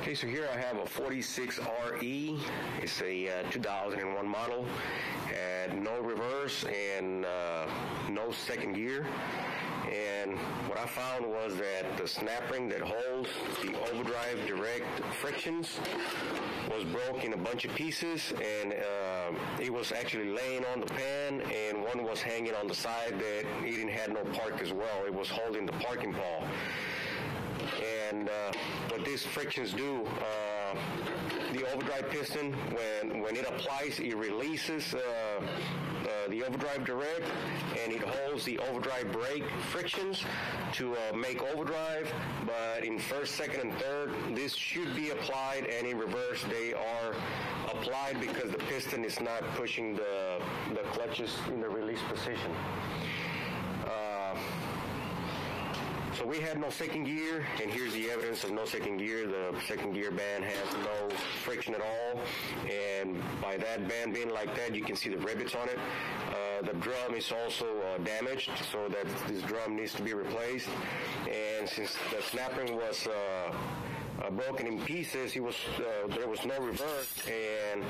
Okay, so here I have a 46RE. It's a 2001 model. Had no reverse and no second gear. And what I found was that the snap ring that holds the overdrive direct frictions was broke in a bunch of pieces, and it was actually laying on the pan, and one was hanging on the side that it didn't have no park as well. It was holding the parking pawl. And what these frictions do, the overdrive piston, when it applies, it releases the overdrive direct, and it holds the overdrive brake frictions to make overdrive. But in first, second, and third, this should be applied, and in reverse, they are applied because the piston is not pushing the clutches in the release position. So we had no second gear, and here's the evidence of no second gear. The second gear band has no friction at all, and by that band being like that, you can see the rivets on it. The drum is also damaged, so that this drum needs to be replaced. And since the snap ring was broken in pieces, there was no reverse, and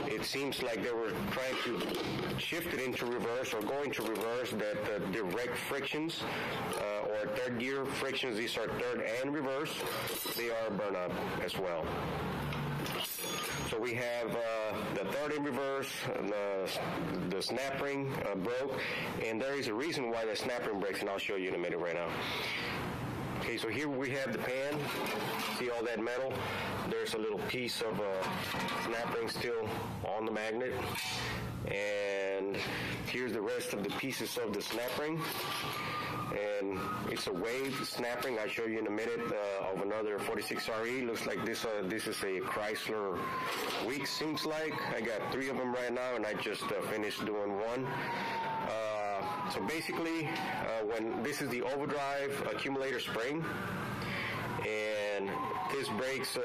it seems like they were trying to shift it into reverse or go into reverse, that the direct frictions or third gear frictions, these are third and reverse, they are burned up as well. So we have the third in reverse, the snap ring broke, and there is a reason why the snap ring breaks, and I'll show you in a minute right now. Okay, so here we have the pan. See all that metal? There's a little piece of snap ring still on the magnet. And here's the rest of the pieces of the snap ring. And it's a wave snap ring. I'll show you in a minute of another 46RE. Looks like this is a Chrysler Weeks, seems like. I got 3 of them right now, and I just finished doing one. So basically, when this is the overdrive accumulator spring, and this breaks,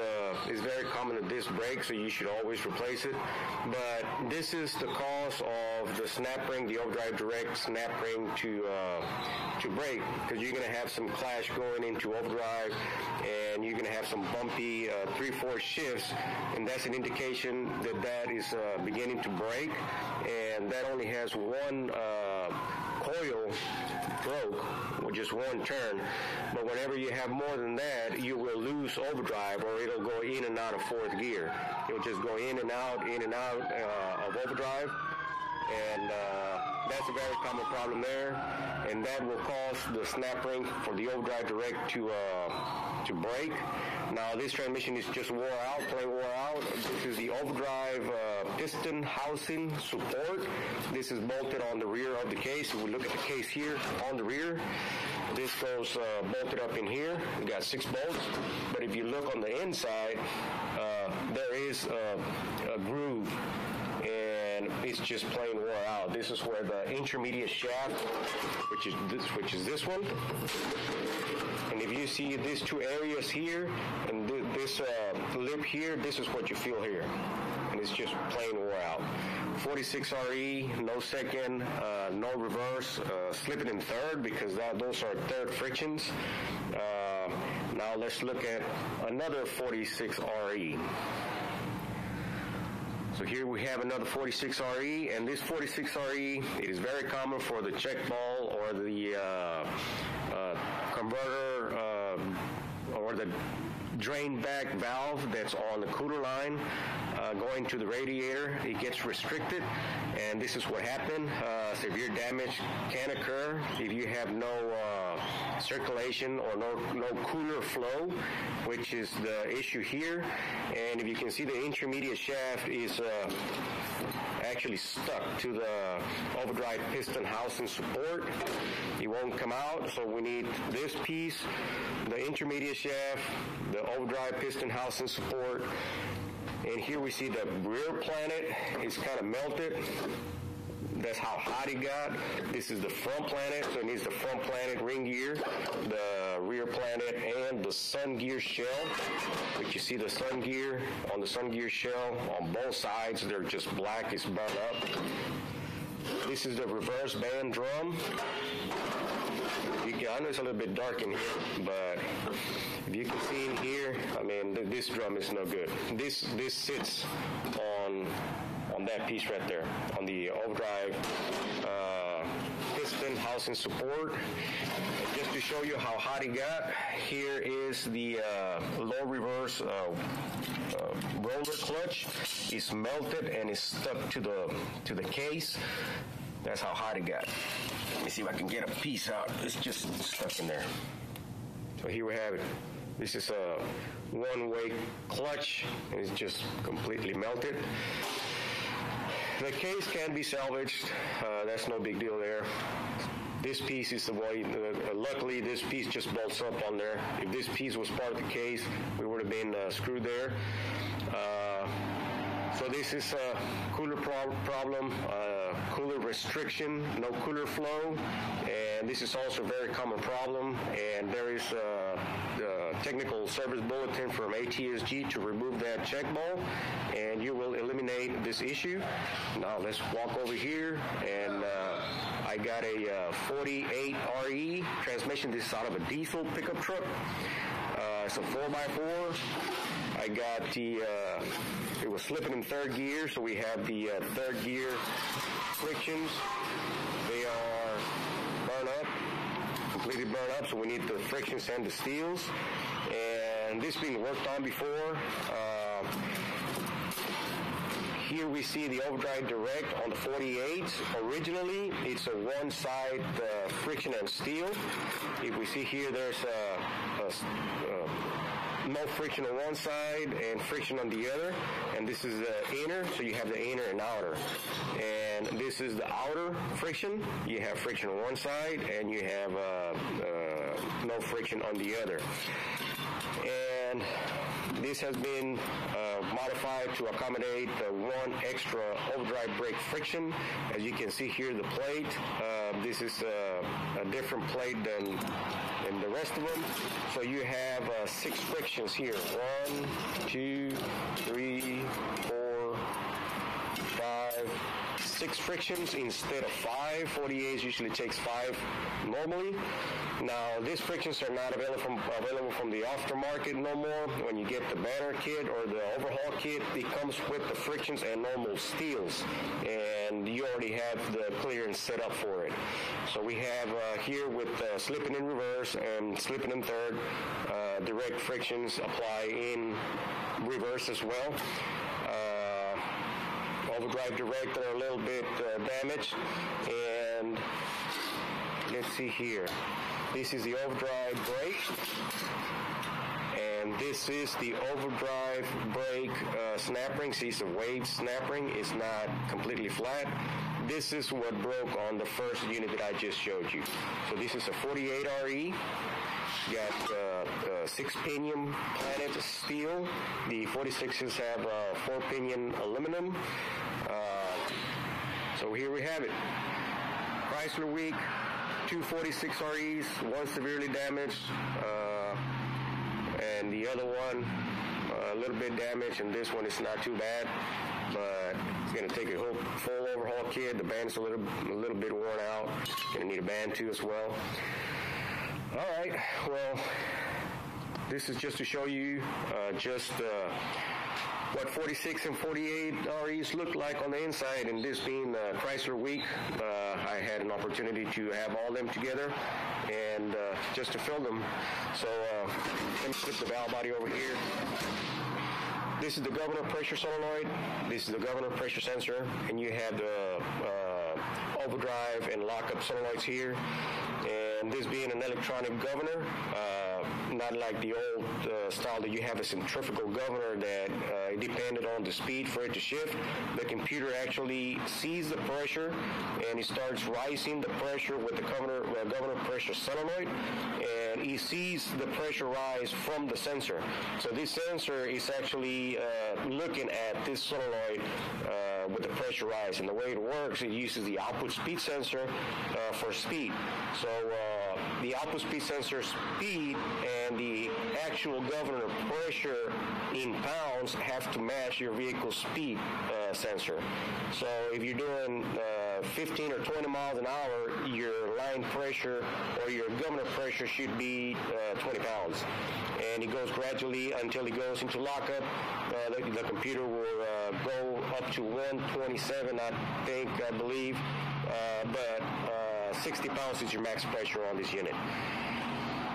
it's very common that this breaks, so you should always replace it. But this is the cause of the snap ring, the overdrive direct snap ring to break, because you're going to have some clash going into overdrive, and you're going to have some bumpy 3/4 shifts, and that's an indication that that is beginning to break. And that only has one coil broke with just one turn, but whenever you have more than that, you will lose overdrive, or it'll go in and out of fourth gear. It'll just go in and out of overdrive, and that's a very common problem there, and that will cause the snap ring for the overdrive direct to break. Now this transmission is just wore out, plain wore out. This is the overdrive piston housing support. This is bolted on the rear of the case. If we look at the case here on the rear, this goes bolted up in here. We got 6 bolts, but if you look on the inside, there is a groove, and it's just plain wore out. This is where the intermediate shaft, which is this one, and if you see these 2 areas here and this lip here, this is what you feel here, and it's just plain wore out. 46RE, no second, no reverse, slipping in third because those are third frictions. Now let's look at another 46RE. So here we have another 46RE, and this 46RE, it is very common for the check ball or the converter or the drain back valve that's on the cooler line going to the radiator. It gets restricted, and this is what happened. Severe damage can occur if you have no circulation or no cooler flow, which is the issue here. And if you can see, the intermediate shaft is actually stuck to the overdrive piston housing support. It won't come out, so we need this piece, the intermediate shaft, the overdrive piston housing support, and here we see the rear planet is kind of melted. That's how hot it got. This is the front planet, so it needs the front planet ring gear, the rear planet, and the sun gear shell. But you see the sun gear on the sun gear shell on both sides, they're just black, it's burned up. This is the reverse band drum. I know it's a little bit dark in here, but If you can see in here, I mean, this drum is no good. This sits on that piece right there, on the overdrive piston housing support. And just to show you how hot it got, here is the low reverse roller clutch. It's melted and it's stuck to the case. That's how hot it got. Let me see if I can get a piece out. It's just stuck in there. So here we have it. This is a one-way clutch, and it's just completely melted. The case can be salvaged. That's no big deal there. This piece is the way, luckily this piece just bolts up on there. If this piece was part of the case, we would have been screwed there. So this is a cooler problem, cooler restriction, no cooler flow, and this is also a very common problem, and there is the technical service bulletin from ATSG to remove that check ball, and you will eliminate this issue. Now let's walk over here, and I got a 48 RE transmission. This is out of a diesel pickup truck. It's a 4x4. I got the, it was slipping in third gear, so we have the third gear frictions. They are burned up, completely burned up, so we need the frictions and the steels. And this being worked on before. Here we see the Overdrive Direct on the 48. Originally, it's a one-side friction and steel. If we see here, there's no friction on one side and friction on the other, and this is the inner, so you have the inner and outer. And this is the outer friction. You have friction on one side, and you have no friction on the other. And this has been modified to accommodate one extra overdrive brake friction. As you can see here, the plate, this is a different plate than the rest of them. So you have 6 frictions here. 1, 2, 3, 4, 5, 6 frictions instead of 5. 48s usually takes 5 normally. Now, these frictions are not available from the aftermarket no more. When you get the banner kit or the overhaul kit, it comes with the frictions and normal steels, and you already have the clearance set up for it. So we have here with slipping in reverse and slipping in third, direct frictions apply in reverse as well. Overdrive Direct are a little bit damaged, and let's see here. This is the overdrive brake, and this is the overdrive brake snap ring. See, it's a wave snap ring. It's not completely flat. This is what broke on the first unit that I just showed you. So this is a 48 RE. Got 6-pinion planet steel. The 46s have 4-pinion aluminum. So here we have it. Chrysler Week, 2 46 REs, one severely damaged, and the other one a little bit damaged, and this one is not too bad, but it's going to take a full overhaul kit. The band's a little bit worn out. Going to need a band too as well. All right, well, this is just to show you what 46 and 48 REs look like on the inside, and this being Chrysler Week, I had an opportunity to have all them together and just to fill them. So let me flip the valve body over here. This is the governor pressure solenoid. This is the governor pressure sensor, and you have the overdrive and lockup solenoids here. And this being an electronic governor, not like the old style that you have a centrifugal governor that it depended on the speed for it to shift. The computer actually sees the pressure and it starts rising the pressure with the governor pressure solenoid, and it sees the pressure rise from the sensor. So this sensor is actually looking at this solenoid with the pressure rise, and the way it works, it uses the output speed sensor for speed. So the output speed sensor speed and the actual governor pressure in pounds have to match your vehicle speed sensor. So if you're doing 15 or 20 miles an hour, your line pressure or your governor pressure should be 20 pounds. And it goes gradually until it goes into lockup. The computer will go up to 127, I believe. But 60 pounds is your max pressure on this unit.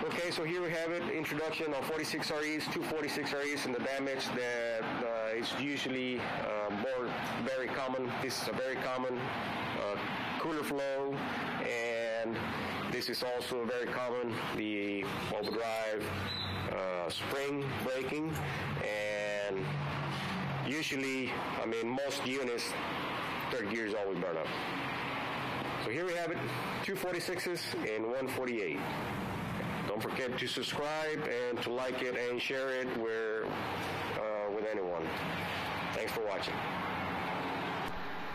Okay, so here we have it, introduction on 46 REs, 246 REs, and the damage that is usually very common. This is a very common cooler flow, and this is also very common, the overdrive spring breaking, and usually, I mean, most units, third gears always burn up. So here we have it, 246s and 148. Don't forget to subscribe and to like it and share it with anyone. Thanks for watching.